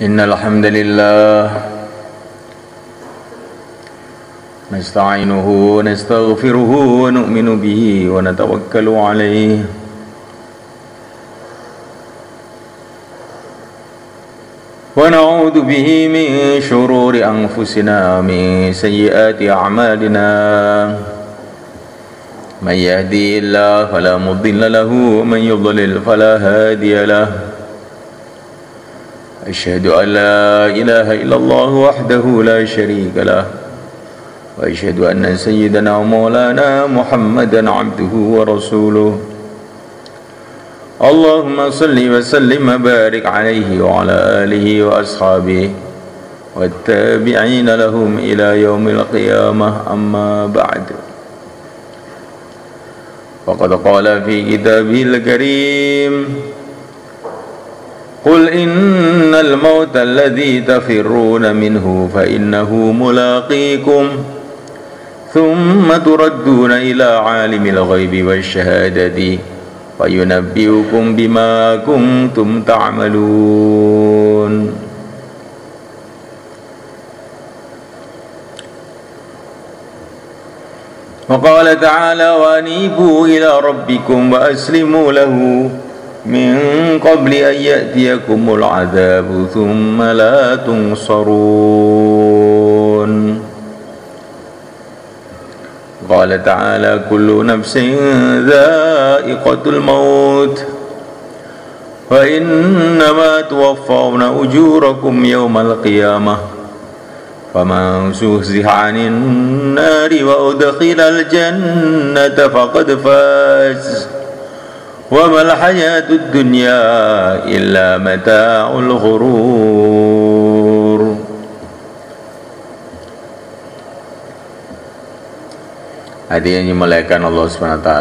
إن الحمد لله نستعينه ونستغفره ونؤمن به ونتوكل عليه ونعوذ به من شرور أنفسنا ومن سيئات أعمالنا من يهدي الله فلا مضل له ومن يضلل فلا هادي له أشهد أن لا إله إلا الله وحده لا شريك له وأشهد أن سيدنا ومولانا محمدا عبده ورسوله اللهم صل وسلم وبارك عليه وعلى آله وأصحابه والتابعين لهم إلى يوم القيامة أما بعد فقد قال في كتابه الكريم قل إن الموت الذي تفرون منه فإنه ملاقيكم ثم تردون إلى عالم الغيب والشهادة فينبئكم بما كنتم تعملون. وقال تعالى وأنيبوا إلى ربكم وأسلموا له من قبل أن يأتيكم العذاب ثم لا تنصرون. قال تعالى كل نفس ذائقة الموت وإنما توفون أجوركم يوم القيامة فمن زحزح عن النار وأدخل الجنة فقد فاز وما الحياة الدنيا إلا متاع الغرور. Hadirin yang dimuliakan Allah SWT,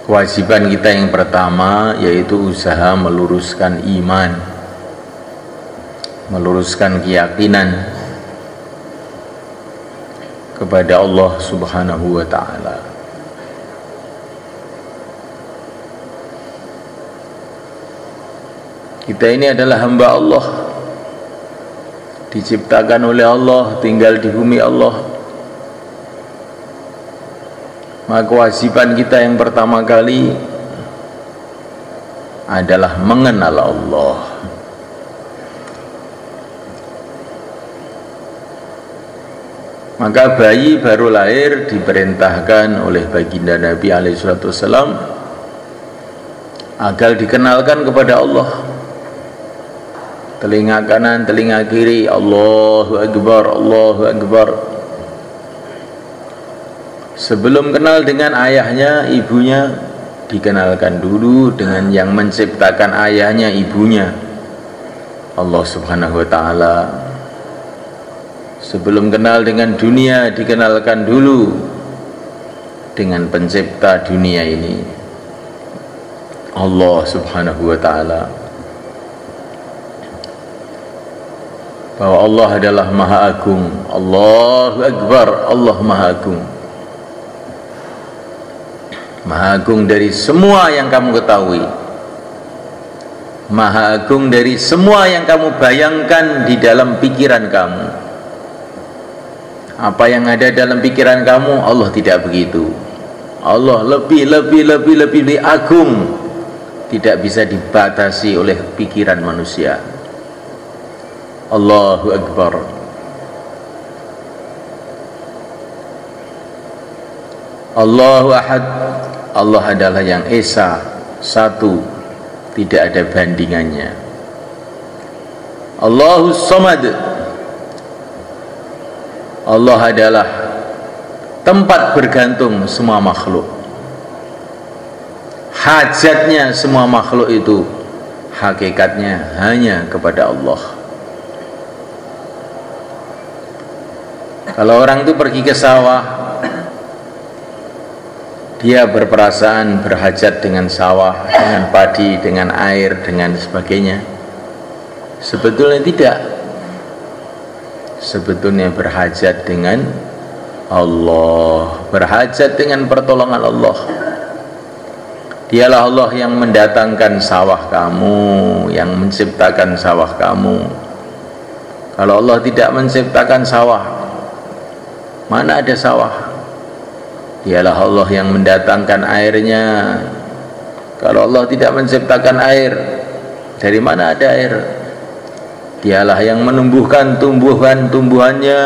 kewajiban kita yang pertama yaitu usaha meluruskan iman, meluruskan keyakinan kepada Allah Subhanahu wa ta'ala. Kita ini adalah hamba Allah, diciptakan oleh Allah, tinggal di bumi Allah. Maka kewajiban kita yang pertama kali adalah mengenal Allah. Maka bayi baru lahir diperintahkan oleh baginda Nabi SAW agar dikenalkan kepada Allah. Telinga kanan, telinga kiri, Allahu Akbar, Allahu Akbar. Sebelum kenal dengan ayahnya, ibunya, dikenalkan dulu dengan yang menciptakan ayahnya, ibunya, Allah Subhanahu wa ta'ala. Sebelum kenal dengan dunia, dikenalkan dulu dengan pencipta dunia ini, Allah Subhanahu wa ta'ala. Bahwa Allah adalah Maha Agung. Allahu Akbar, Allah Maha Agung. Maha Agung dari semua yang kamu ketahui, Maha Agung dari semua yang kamu bayangkan di dalam pikiran kamu. Apa yang ada dalam pikiran kamu, Allah tidak begitu. Allah lebih agung, tidak bisa dibatasi oleh pikiran manusia. Allahu Akbar. Allahu Ahad, Allah adalah yang esa, satu, tidak ada bandingannya. Allahu Samad, Allah adalah tempat bergantung semua makhluk. Hajatnya semua makhluk itu hakikatnya hanya kepada Allah. Kalau orang itu pergi ke sawah, dia berperasaan berhajat dengan sawah, dengan padi, dengan air, dengan sebagainya. Sebetulnya tidak. Sebetulnya berhajat dengan Allah, berhajat dengan pertolongan Allah. Dialah Allah yang mendatangkan sawah kamu, yang menciptakan sawah kamu. Kalau Allah tidak menciptakan sawah, mana ada sawah? Dialah Allah yang mendatangkan airnya. Kalau Allah tidak menciptakan air, dari mana ada air? Dialah yang menumbuhkan tumbuhannya.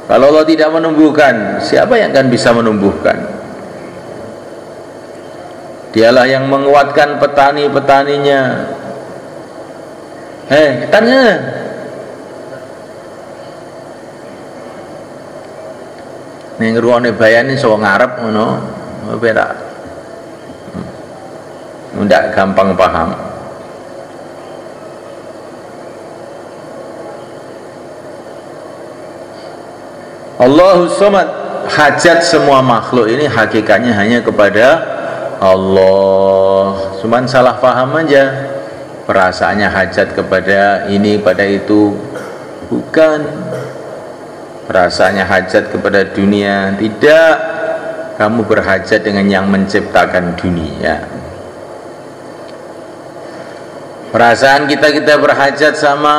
Kalau Allah tidak menumbuhkan, siapa yang akan bisa menumbuhkan? Dialah yang menguatkan petani-petaninya. Tanya. Ning ruane bayani so ngarep ngono, ora. Ndak gampang paham. Allahus Samad, hajat semua makhluk ini hakikatnya hanya kepada Allah. Cuman salah paham aja, perasaannya hajat kepada ini pada itu. Bukan, perasaannya hajat kepada dunia. Tidak, kamu berhajat dengan yang menciptakan dunia. Perasaan kita berhajat sama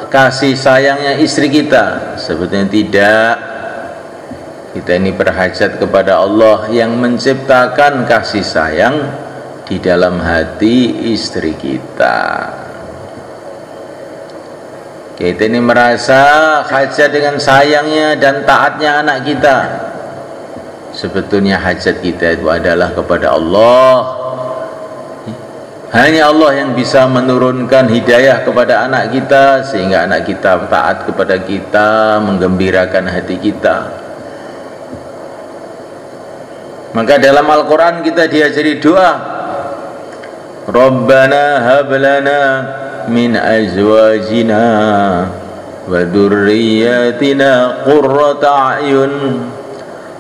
kasih sayangnya istri kita. Sebetulnya tidak. Kita ini berhajat kepada Allah yang menciptakan kasih sayang di dalam hati istri kita. Kita ini merasa hajat dengan sayangnya dan taatnya anak kita. Sebetulnya hajat kita itu adalah kepada Allah. Hanya Allah yang bisa menurunkan hidayah kepada anak kita, sehingga anak kita taat kepada kita, menggembirakan hati kita. Maka dalam Al-Quran kita diajari doa, Rabbana hablana min azwajina wa dhurriyyatina qurrata a'yun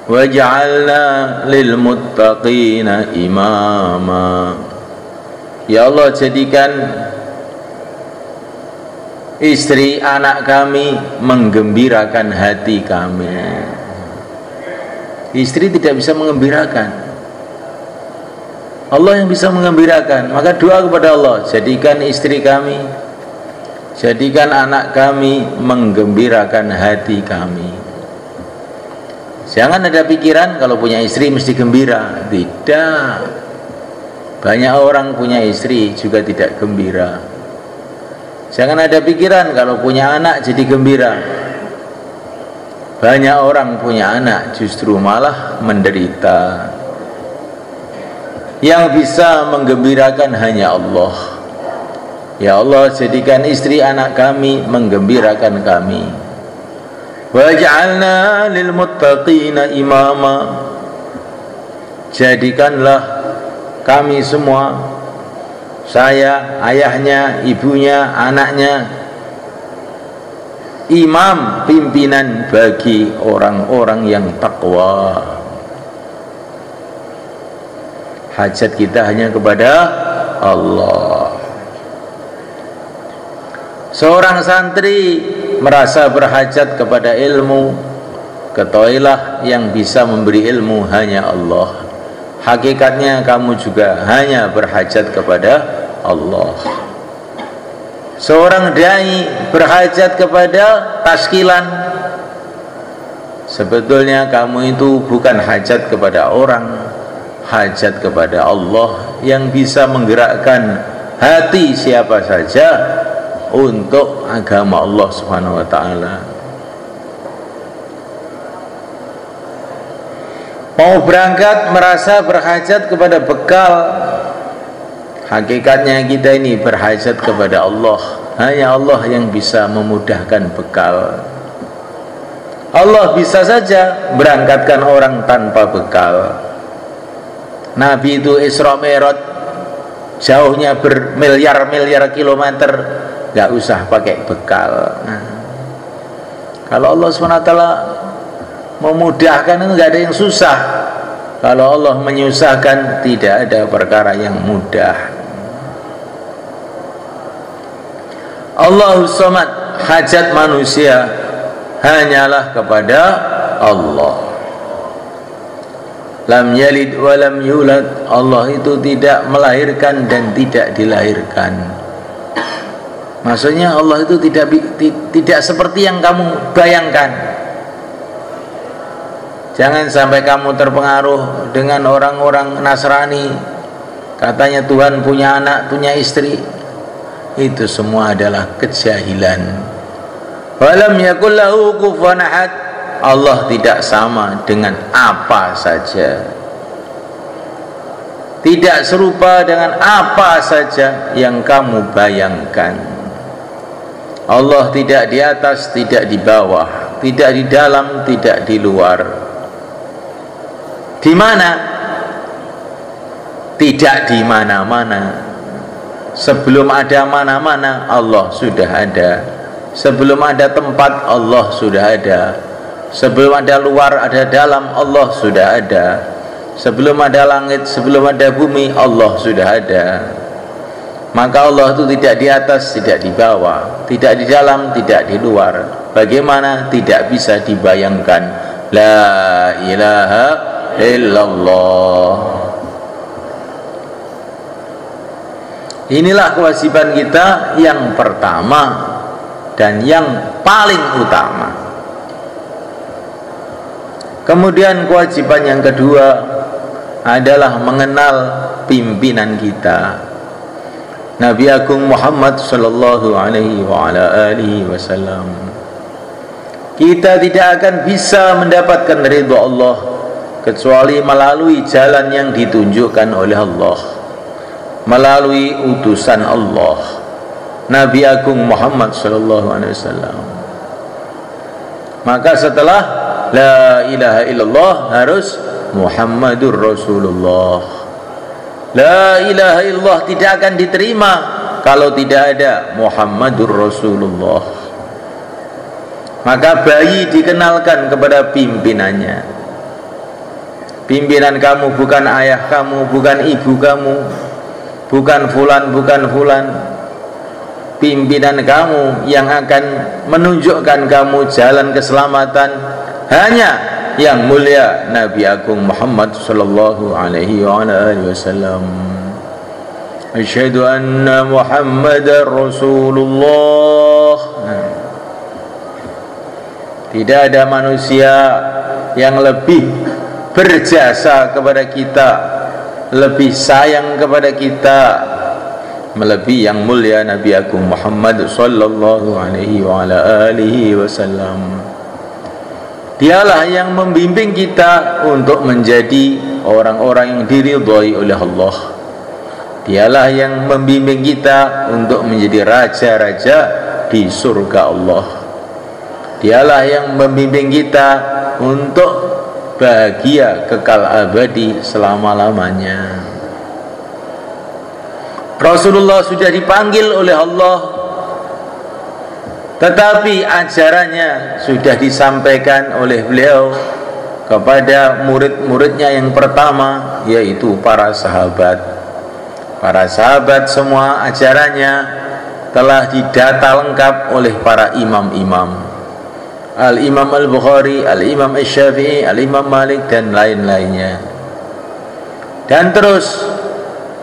waj'alna lil muttaqina imama. Ya Allah, jadikan istri anak kami menggembirakan hati kami. Istri tidak bisa mengembirakan, Allah yang bisa mengembirakan. Maka doa kepada Allah, jadikan istri kami, jadikan anak kami menggembirakan hati kami. Jangan ada pikiran kalau punya istri mesti gembira. Tidak. Banyak orang punya istri juga tidak gembira. Jangan ada pikiran kalau punya anak jadi gembira. Banyak orang punya anak justru malah menderita. Yang bisa menggembirakan hanya Allah. Ya Allah, jadikan istri anak kami menggembirakan kami. Waj'alna lil muttaqina imama. Jadikanlah kami semua, saya, ayahnya, ibunya, anaknya, imam, pimpinan bagi orang-orang yang takwa. Hajat kita hanya kepada Allah. Seorang santri merasa berhajat kepada ilmu, ketahuilah yang bisa memberi ilmu hanya Allah. Hakikatnya kamu juga hanya berhajat kepada Allah. Seorang dai berhajat kepada taskilan. Sebetulnya kamu itu bukan hajat kepada orang, hajat kepada Allah yang bisa menggerakkan hati siapa saja untuk agama Allah Subhanahu wa taala. Mau berangkat merasa berhajat kepada bekal. Hakikatnya kita ini berhajat kepada Allah. Hanya Allah yang bisa memudahkan bekal. Allah bisa saja berangkatkan orang tanpa bekal. Nabi itu Isra Mi'raj, jauhnya bermiliar-miliar kilometer, gak usah pakai bekal. Kalau Allah SWT memudahkan itu gak ada yang susah. Kalau Allah menyusahkan, tidak ada perkara yang mudah. Allahus Samad, hajat manusia hanyalah kepada Allah. lam yalid wa lam yulad. Allah itu tidak melahirkan dan tidak dilahirkan. Maksudnya Allah itu tidak seperti yang kamu bayangkan. Jangan sampai kamu terpengaruh dengan orang-orang Nasrani, katanya Tuhan punya anak, punya istri. Itu semua adalah kejahilan. Walam yakul lahu kufuwan ahad. Allah tidak sama dengan apa saja, tidak serupa dengan apa saja yang kamu bayangkan. Allah tidak di atas, tidak di bawah, tidak di dalam, tidak di luar. Di mana? Tidak di mana-mana. Sebelum ada mana-mana, Allah sudah ada. Sebelum ada tempat, Allah sudah ada. Sebelum ada luar, ada dalam, Allah sudah ada. Sebelum ada langit, sebelum ada bumi, Allah sudah ada. Maka Allah itu tidak di atas, tidak di bawah, tidak di dalam, tidak di luar. Bagaimana? Tidak bisa dibayangkan. La ilaha illallah. Inilah kewajiban kita yang pertama dan yang paling utama. Kemudian kewajiban yang kedua adalah mengenal pimpinan kita, Nabi Agung Muhammad sallallahu alaihi wa ala alihi wasallam. Kita tidak akan bisa mendapatkan ridha Allah kecuali melalui jalan yang ditunjukkan oleh Allah, melalui utusan Allah, Nabi Agung Muhammad sallallahu alaihi wasallam. Maka setelah la ilaha illallah harus Muhammadur Rasulullah. La ilaha illallah tidak akan diterima kalau tidak ada Muhammadur Rasulullah. Maka bayi dikenalkan kepada pimpinannya. Pimpinan kamu bukan ayah kamu, bukan ibu kamu, bukan fulan, bukan fulan. Pimpinan kamu yang akan menunjukkan kamu jalan keselamatan hanya yang mulia Nabi Agung Muhammad sallallahu alaihi wa alihi wasallam. Asyhadu anna Muhammadar Rasulullah. Tidak ada manusia yang lebih berjasa kepada kita, lebih sayang kepada kita, melebihi yang mulia Nabi Agung Muhammad sallallahu alaihi wa alihi wasallam. Dialah yang membimbing kita untuk menjadi orang-orang yang diridhai oleh Allah. Dialah yang membimbing kita untuk menjadi raja-raja di surga Allah. Dialah yang membimbing kita untuk bahagia kekal abadi selama-lamanya. Rasulullah sudah dipanggil oleh Allah, tetapi ajarannya sudah disampaikan oleh beliau kepada murid-muridnya yang pertama, yaitu para sahabat. Para sahabat semua ajarannya telah didata lengkap oleh para imam-imam, Al-Imam Al-Bukhari, Al-Imam Asy-Syafi'i, Al-Imam Malik dan lain-lainnya. Dan terus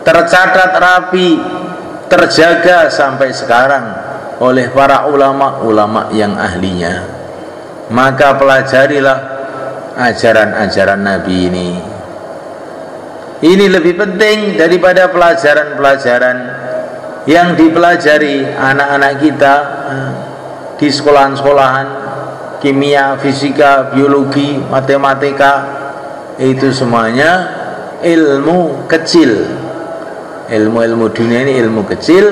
tercatat rapi, terjaga sampai sekarang oleh para ulama-ulama yang ahlinya. Maka pelajarilah ajaran-ajaran Nabi ini. Ini lebih penting daripada pelajaran-pelajaran yang dipelajari anak-anak kita di sekolahan-sekolahan, kimia, fisika, biologi, matematika. Itu semuanya ilmu kecil. Ilmu-ilmu dunia ini ilmu kecil,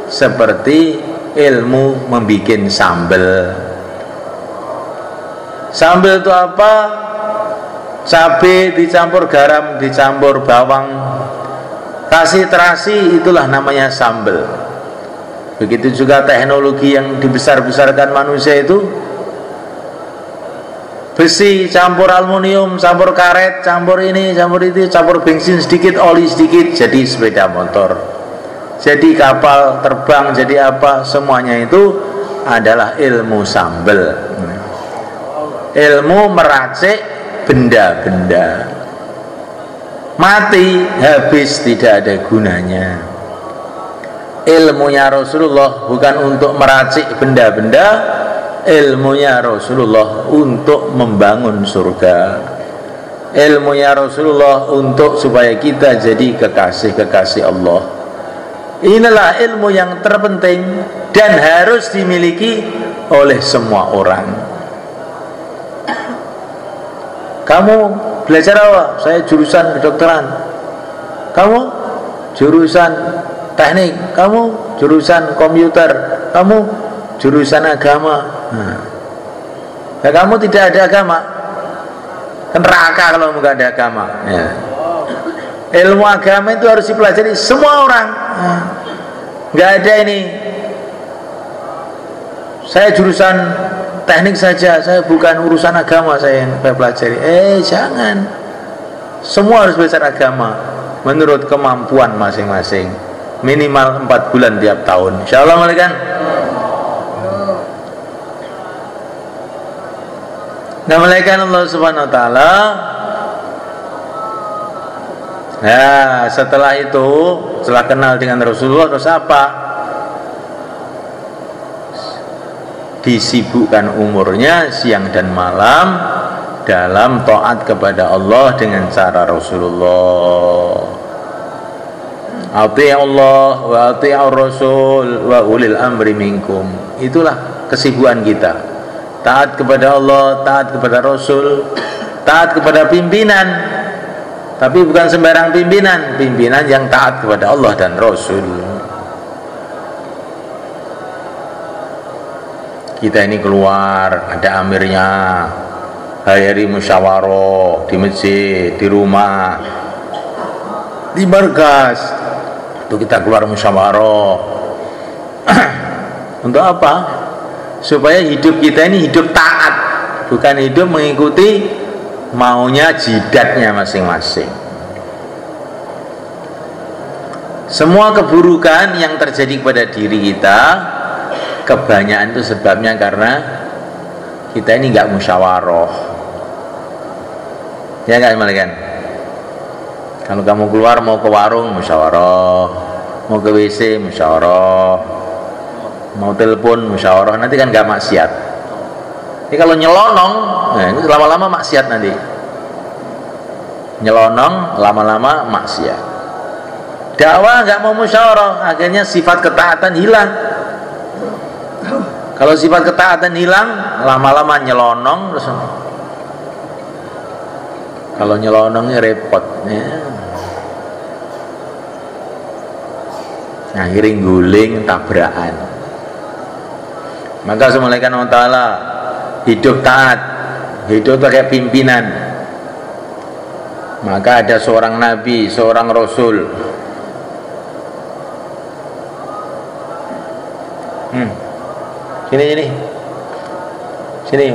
seperti ilmu membuat sambal. Sambal itu apa? Cabai dicampur garam, dicampur bawang, kasih terasi, itulah namanya sambal. Begitu juga teknologi yang dibesar-besarkan manusia itu, besi campur aluminium, campur karet, campur ini, campur itu, campur bensin sedikit, oli sedikit, jadi sepeda motor, jadi kapal terbang, jadi apa, semuanya itu adalah ilmu sambal, ilmu meracik benda-benda. mati, habis, tidak ada gunanya. Ilmunya Rasulullah bukan untuk meracik benda-benda, ilmunya Rasulullah untuk membangun surga. Ilmunya Rasulullah untuk supaya kita jadi kekasih-kekasih Allah. Inilah ilmu yang terpenting dan harus dimiliki oleh semua orang. Kamu belajar apa? Saya jurusan kedokteran. Kamu jurusan teknik. Kamu jurusan komputer. Kamu jurusan agama. Ya, kamu tidak ada agama, neraka kalau nggak ada agama. Ya. Ilmu agama itu harus dipelajari semua orang. Nggak ada ini, saya jurusan teknik saja, saya bukan urusan agama saya yang pelajari. Jangan. Semua harus belajar agama menurut kemampuan masing-masing. Minimal 4 bulan tiap tahun. Insyaallah, kan? Nah, malaikat Allah Subhanahu wa taala. Nah, setelah itu, setelah kenal dengan Rasulullah, terus apa? Disibukkan umurnya siang dan malam dalam taat kepada Allah dengan cara Rasulullah. Ati'u Allah wa ati'ur Rasul wa ulil amri minkum. Itulah kesibukan kita. Taat kepada Allah, taat kepada Rasul, taat kepada pimpinan. Tapi bukan sembarang pimpinan, pimpinan yang taat kepada Allah dan Rasul. Kita ini keluar, ada amirnya, hari-hari musyawarah di masjid, di rumah, di markas. Itu kita keluar musyawarah. Untuk apa? Supaya hidup kita ini hidup taat, bukan hidup mengikuti maunya jidatnya masing-masing. Semua keburukan yang terjadi kepada diri kita, kebanyakan itu sebabnya karena kita ini nggak musyawarah. Ya nggak, malaikat? Kalau kamu keluar mau ke warung, musyawarah. Mau ke WC, musyawarah. Mau telepon, musyawarah. Nanti kan nggak maksiat. Ini kalau nyelonong, nah itu lama-lama maksiat nanti. Nyelonong lama-lama maksiat. Dakwah nggak mau musyawarah, akhirnya sifat ketaatan hilang. Kalau sifat ketaatan hilang, lama-lama nyelonong terus. Kalau nyelonongnya repot, ya. Akhirnya guling tabrakan. Maka semulaikan Allah Ta'ala hidup taat, hidup pakai pimpinan. Maka ada seorang nabi, seorang rasul. Sini,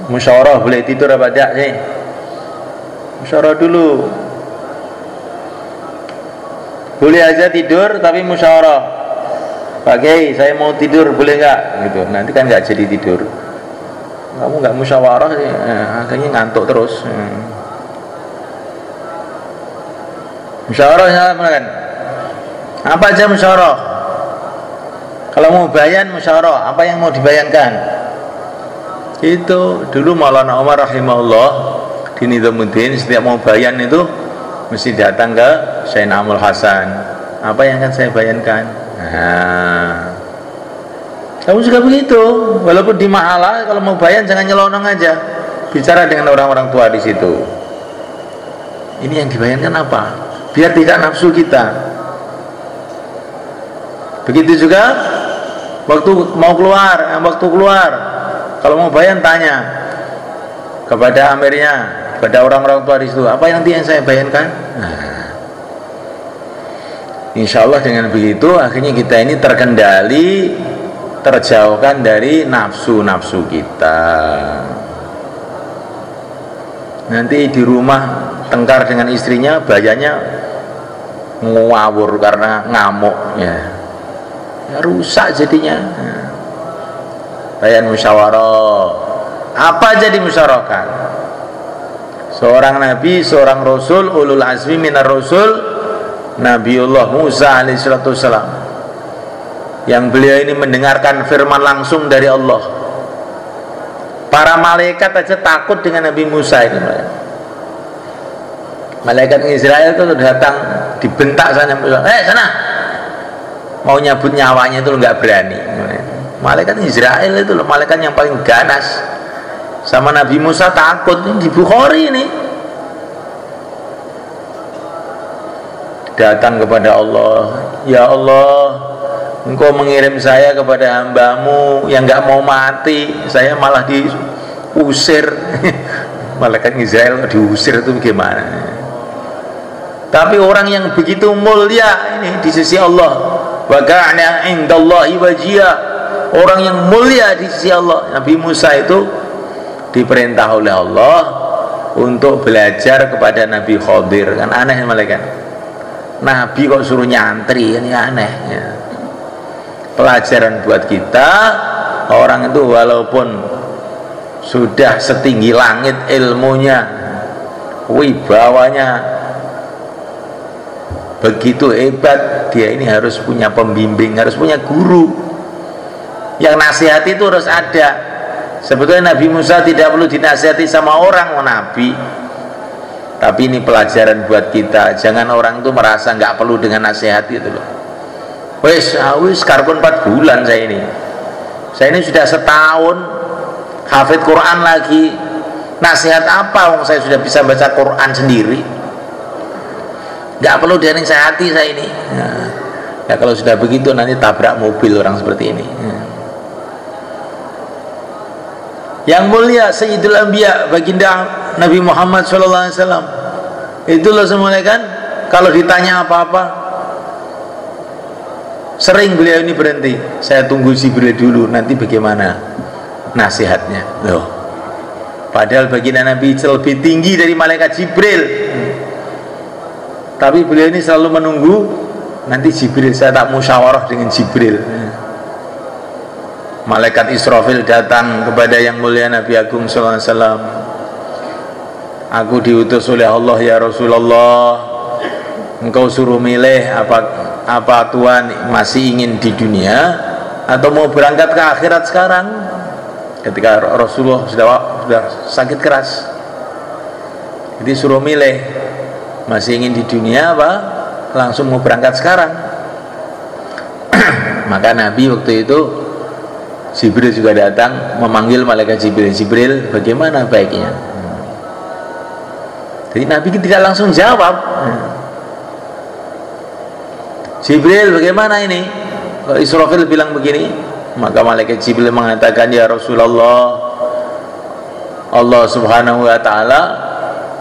musyawarah boleh tidur apa tidak? Sini, musyawarah dulu. Boleh aja tidur tapi musyawarah. Pak Kiai, saya mau tidur boleh nggak? Gitu. Nanti kan nggak jadi tidur. Kamu nggak musyawarah, akhirnya ngantuk terus. Musyawarah kan? Apa aja musyawarah? Kalau mau bayan musyawarah, apa yang mau dibayankan? Itu dulu Maulana Umar rahimahullah di Nizamuddin setiap mau bayan itu mesti datang ke Sayyidina Amul Hasan. Apa yang akan saya bayankan? Nah, kamu juga begitu, walaupun di mahala, kalau mau bayan jangan nyelonong aja, bicara dengan orang-orang tua di situ. Ini yang dibayankan apa? Biar tidak nafsu kita. Begitu juga waktu mau keluar, kalau mau bayan tanya kepada amirnya, kepada orang-orang tua di situ, apa yang nanti yang saya bayankan? Nah, insya Allah dengan begitu akhirnya kita ini terkendali, terjauhkan dari nafsu-nafsu kita. Nanti di rumah tengkar dengan istrinya, bayanya ngawur karena ngamuk, ya rusak jadinya. Bayan musyawarah, apa aja dimusyawarahkan. seorang nabi, seorang rasul, ulul azmi minar rasul, Nabiullah Musa alaihissalam, yang beliau ini mendengarkan firman langsung dari Allah. Para malaikat aja takut dengan Nabi Musa ini. Malaikat Israel itu datang, dibentak sana, sana, mau nyabut nyawanya itu nggak berani. Malaikat Israel itu loh, malaikat yang paling ganas. Sama Nabi Musa takut. Ini di Bukhari ini. Datang kepada Allah, ya Allah, Engkau mengirim saya kepada hambamu yang nggak mau mati, saya malah diusir. Malaikat Israel diusir itu bagaimana? Tapi orang yang begitu mulia ini di sisi Allah, wa kana indallahi wajia, orang yang mulia di sisi Allah. Nabi Musa itu diperintah oleh Allah untuk belajar kepada Nabi Khadir. Kan aneh malaikat, Nabi kok suruh nyantri, ini aneh ya. Pelajaran buat kita, orang itu walaupun sudah setinggi langit ilmunya, wibawanya begitu hebat, dia ini harus punya pembimbing, harus punya guru yang nasihati. Itu harus ada. Sebetulnya Nabi Musa tidak perlu dinasihati sama orang, Nabi. Tapi ini pelajaran buat kita. Jangan orang itu merasa nggak perlu dengan nasihat itu loh. Wes karpun 4 bulan saya ini sudah setahun hafid Quran lagi. Nasihat apa? Wong saya sudah bisa baca Quran sendiri. Nggak perlu dinasihati saya ini. Ya kalau sudah begitu nanti tabrak mobil orang seperti ini. Yang mulia Sayyidul Anbiya, baginda Nabi Muhammad SAW, itu loh semuanya kan, kalau ditanya apa-apa sering beliau ini berhenti, saya tunggu Jibril dulu, nanti bagaimana nasihatnya loh. Padahal baginda Nabi lebih tinggi dari malaikat Jibril, tapi beliau ini selalu menunggu nanti Jibril, saya tak musyawarah dengan Jibril. Malaikat Israfil datang kepada yang mulia Nabi Agung SAW, aku diutus oleh Allah ya Rasulullah, engkau suruh milih apa Tuhan, masih ingin di dunia atau mau berangkat ke akhirat sekarang? Ketika Rasulullah sudah sakit keras, jadi suruh milih, masih ingin di dunia apa langsung mau berangkat sekarang. Maka Nabi waktu itu, Jibril juga datang memanggil malaikat Jibril. Jibril, bagaimana baiknya? Jadi Nabi tidak langsung jawab. Jibril, bagaimana ini? Kalau Israfil bilang begini, maka malaikat Jibril mengatakan, ya Rasulullah, Allah Subhanahu wa Ta'ala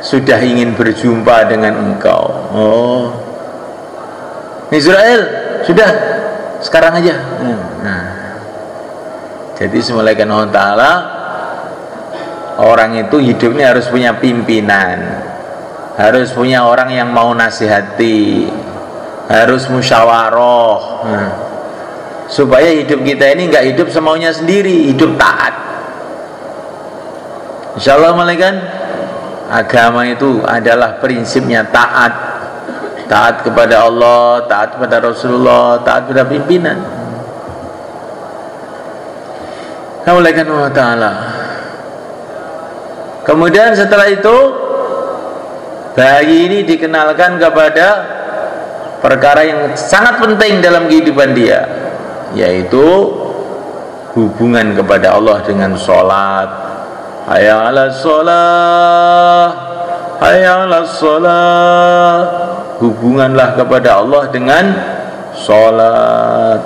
sudah ingin berjumpa dengan engkau. Oh, Israel, sudah sekarang aja. Nah, jadi malaikat Allah Ta'ala, orang itu hidupnya harus punya pimpinan, harus punya orang yang mau nasihati, harus musyawarah, supaya hidup kita ini nggak hidup semaunya sendiri, hidup taat. Insya Allah malaikat, agama itu adalah prinsipnya taat, taat kepada Allah, taat kepada Rasulullah, taat kepada pimpinan. Malaikat Allah Ta'ala. Kemudian setelah itu, bayi ini dikenalkan kepada perkara yang sangat penting dalam kehidupan dia, yaitu hubungan kepada Allah dengan sholat. Hayya 'alas sholat, hayya 'alas sholat. Hubunganlah kepada Allah dengan sholat.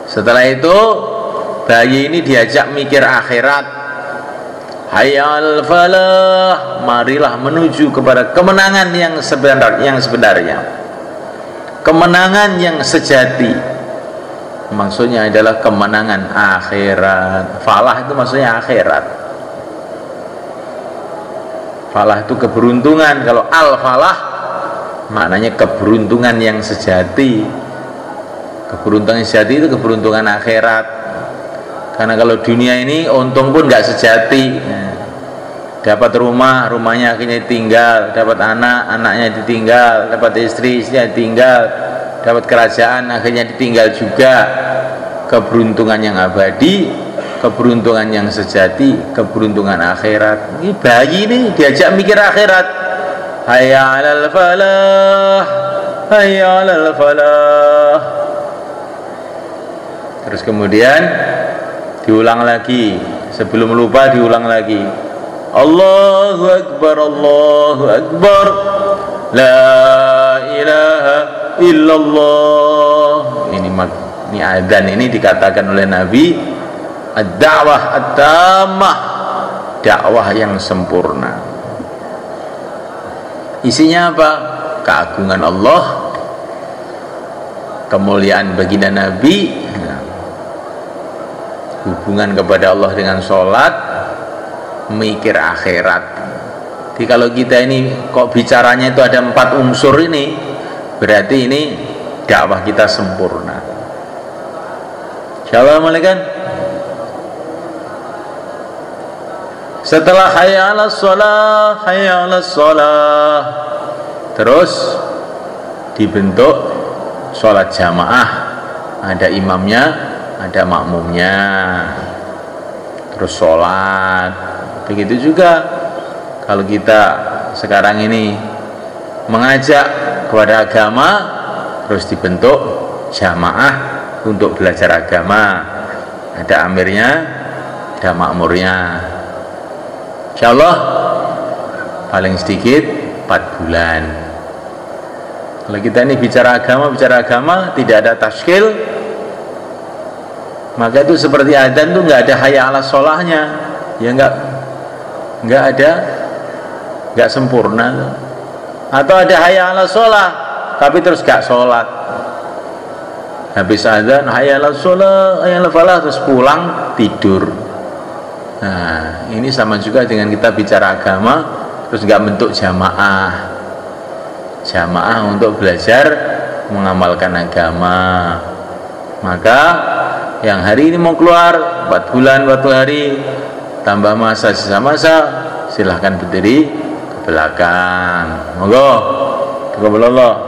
Setelah itu, bayi ini diajak mikir akhirat. Hayal falah, marilah menuju kepada kemenangan yang sebenarnya, kemenangan yang sejati. Maksudnya adalah kemenangan akhirat. Falah itu maksudnya akhirat. Falah itu keberuntungan. Kalau al-falah maknanya keberuntungan yang sejati. Keberuntungan sejati itu keberuntungan akhirat. Karena kalau dunia ini untung pun nggak sejati, dapat rumah, rumahnya akhirnya ditinggal, dapat anak, anaknya ditinggal, dapat istri, istrinya ditinggal, dapat kerajaan, akhirnya ditinggal juga. Keberuntungan yang abadi, keberuntungan yang sejati, keberuntungan akhirat. Ini bayi ini diajak mikir akhirat. Hayya 'alal falah, hayya 'alal falah. Terus kemudian diulang lagi, sebelum lupa diulang lagi. Allahu Akbar, Allahu Akbar, la ilaha illallah. Ini adzan ini dikatakan oleh Nabi ad-da'wah at-tammah, dakwah yang sempurna. Isinya apa? Keagungan Allah, kemuliaan baginda Nabi, hubungan kepada Allah dengan sholat, mikir akhirat. Jadi kalau kita ini kok bicaranya itu ada 4 unsur ini, berarti ini dakwah kita sempurna. Assalamualaikum. Setelah hayya 'alas shalah, hayya 'alas shalah, terus dibentuk sholat jamaah, ada imamnya, ada makmumnya, terus sholat. Begitu juga kalau kita sekarang ini mengajak kepada agama, terus dibentuk jamaah untuk belajar agama, ada amirnya, ada makmurnya. Insyaallah paling sedikit 4 bulan. Kalau kita ini bicara agama tidak ada tashkil, maka itu seperti adzan itu nggak ada hayya 'alas sholahnya, ya nggak ada, nggak sempurna. Atau ada hayya 'alas sholah tapi terus nggak sholat, habis adzan hayya 'alas sholah, hayya 'alal falah, terus pulang tidur. Nah, ini sama juga dengan kita bicara agama terus nggak bentuk jamaah untuk belajar mengamalkan agama. Maka yang hari ini mau keluar 4 bulan 4 hari tambah masa sisa masa, silahkan berdiri ke belakang. Monggo. Alhamdulillah.